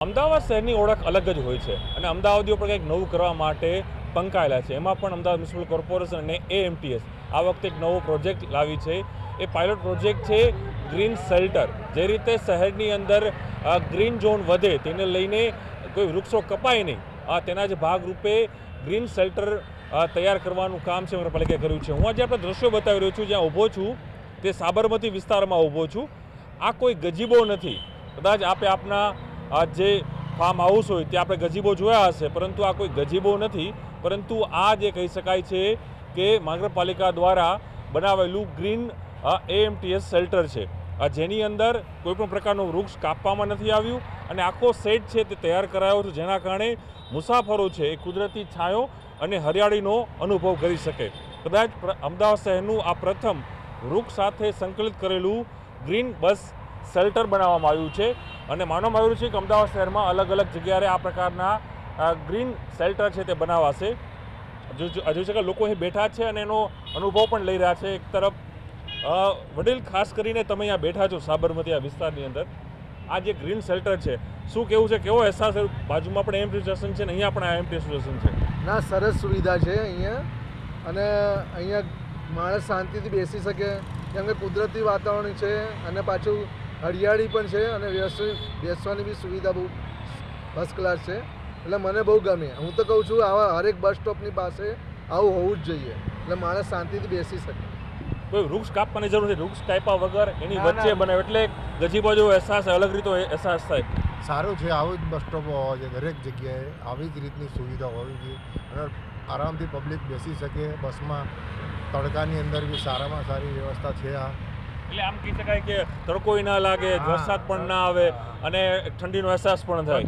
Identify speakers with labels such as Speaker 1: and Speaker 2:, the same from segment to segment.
Speaker 1: અમદાવાદ શહેરની ઓળખ અલગ જ હોય છે અને અમદાવાદીઓ પણ કંઈક નવું કરવા માટે પંકાયેલા છે। એમાં પણ અમદાવાદ મ્યુનિસિપલ કોર્પોરેશન અને AMTS આ વખતે એક નવો પ્રોજેક્ટ લાવી છે। એ પાયલોટ પ્રોજેક્ટ છે ગ્રીન શેલ્ટર। જે રીતે શહેરની અંદર ગ્રીન ઝોન વધે તેને લઈને કોઈ વૃક્ષો કપાય નહીં, તેના જ ભાગરૂપે ગ્રીન શેલ્ટર તૈયાર કરવાનું કામ છે નગરપાલિકાએ કર્યું છે। હું આજે આપણે દ્રશ્યો બતાવી રહ્યો છું, જ્યાં ઊભો છું તે સાબરમતી વિસ્તારમાં ઊભો છું। આ કોઈ ગજીબો નથી। કદાચ આપના જે ફાર્મ હાઉસ હોય ત્યાં આપણે ગજીબો જોયા હશે, પરંતુ આ કોઈ ગજીબો નથી, પરંતુ આ જે કહી શકાય છે કે નગરપાલિકા દ્વારા બનાવેલું ગ્રીન AMTS શેલ્ટર છે, જેની અંદર કોઈપણ પ્રકારનું વૃક્ષ કાપવામાં નથી આવ્યું અને આખો સેટ છે તે તૈયાર કરાયો છે, જેના કારણે મુસાફરો છે એ કુદરતી છાંયો અને હરિયાળીનો અનુભવ કરી શકે। કદાચ અમદાવાદ શહેરનું આ પ્રથમ વૃક્ષ સાથે સંકલિત કરેલું ગ્રીન બસ શેલ્ટર બનાવવામાં આવ્યું છે અને માનવામાં આવ્યું છે કે અમદાવાદ શહેરમાં અલગ અલગ જગ્યાએ આ પ્રકારના ગ્રીન શેલ્ટર છે તે બનાવાશે। જોઈ શકાય લોકો અહીં બેઠા છે અને એનો અનુભવ પણ લઈ રહ્યા છે। એક તરફ વડીલ, ખાસ કરીને તમે અહીંયા બેઠા છો સાબરમતી આ વિસ્તારની અંદર, આ જે ગ્રીન શેલ્ટર છે શું કેવું છે, કેવો અહેસાસ? બાજુમાં પણ AMTS સ્ટેશન છે ને અહીંયા પણ AMTS સ્ટેશન છે।
Speaker 2: ના, સરસ સુવિધા છે અહીંયા, અને અહીંયા માણસ શાંતિથી બેસી શકે, કેમ કે કુદરતી વાતાવરણ છે અને પાછું હરિયાળી પણ છે અને બેસવાની બી સુવિધા બહુ ફર્સ્ટ ક્લાસ છે। એટલે મને બહુ ગમે। હું તો કહું છું આવા હરેક બસ સ્ટોપની પાસે આવું હોવું જ જોઈએ, એટલે માણસ શાંતિથી બેસી શકે।
Speaker 1: કોઈ વૃક્ષ કાપવાની જરૂર નથી, વૃક્ષ કાપ્યા વગર એની વચ્ચે બનાવે એટલે ગજીબો જેવો અહેસાસ, અલગ રીતો અહેસાસ થાય।
Speaker 3: સારું છે, આવું જ બસ સ્ટોપ હોવા જોઈએ, દરેક જગ્યાએ આવી જ રીતની સુવિધા હોવી જોઈએ અને આરામથી પબ્લિક બેસી શકે બસમાં। તડકાની અંદર બી સારામાં સારી વ્યવસ્થા છે આ।
Speaker 1: એટલે આમ કહી શકાય કે તડકોય ના લાગે, વરસાદ પણ ના આવે અને ઠંડીનો અહેસાસ પણ થાય।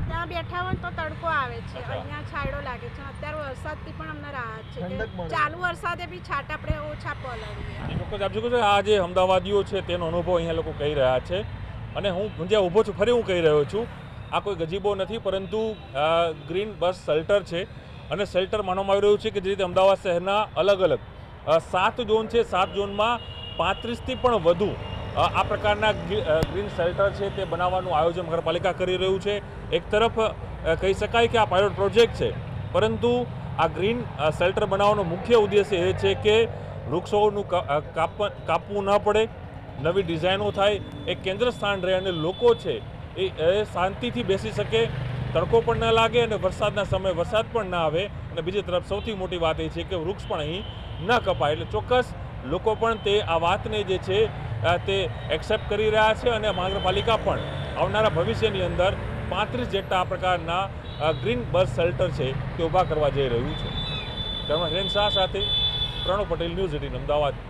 Speaker 4: ત્યાં બેઠા હોય તો તડકો આવે છે, અહીંયા છાંયડો લાગે છે। અત્યારે વરસાદથી પણ અમને રાહત છે કે ચાલુ વરસાદે બી છાંટ આપણે ઓછા પલળીએ।
Speaker 1: ચોક્કસ આપ જો આ જે અમદાવાદીઓ છે તેનો અનુભવ અહીંયા લોકો કહી રહ્યા છે અને હું જ્યાં ઊભો છું ફરી હું કહી રહ્યો છું, આ કોઈ ગજીબો નથી પરંતુ ગ્રીન બસ શેલ્ટર છે અને શેલ્ટર માનવામાં આવી રહ્યું છે કે જે રીતે અમદાવાદ શહેરના અલગ અલગ 7 ઝોન છે, 7 ઝોનમાં 35થી પણ વધુ આ પ્રકારના ગ્રીન શેલ્ટર છે તે બનાવવાનું આયોજન નગરપાલિકા કરી રહ્યું છે। એક તરફ કહી શકાય કે આ પાયલોટ પ્રોજેક્ટ છે, પરંતુ આ ગ્રીન શેલ્ટર બનાવવાનો મુખ્ય ઉદ્દેશ્ય એ છે કે વૃક્ષોનું કાપવું ન પડે, નવી ડિઝાઇનો થાય, એક કેન્દ્ર સ્થાન રહે અને લોકો છે એ શાંતિથી બેસી શકે, તડકો પણ ન લાગે અને વરસાદના સમયે વરસાદ પણ ના આવે। અને બીજી તરફ સૌથી મોટી વાત એ છે કે વૃક્ષ પણ અહીં ન કપાય। એટલે ચોક્કસ લોકો પણ તે આ વાતને જે છે તે એક્સેપ્ટ કરી રહ્યા છે અને નગરપાલિકા પણ આવનારા ભવિષ્યની અંદર 35 જેટલા આ પ્રકારના ગ્રીન બસ શેલ્ટર છે તે ઊભા કરવા જઈ રહ્યું છે। કેમેરામેન શાહ સાથે પ્રણવ પટેલ, ન્યૂઝ 18 અમદાવાદ।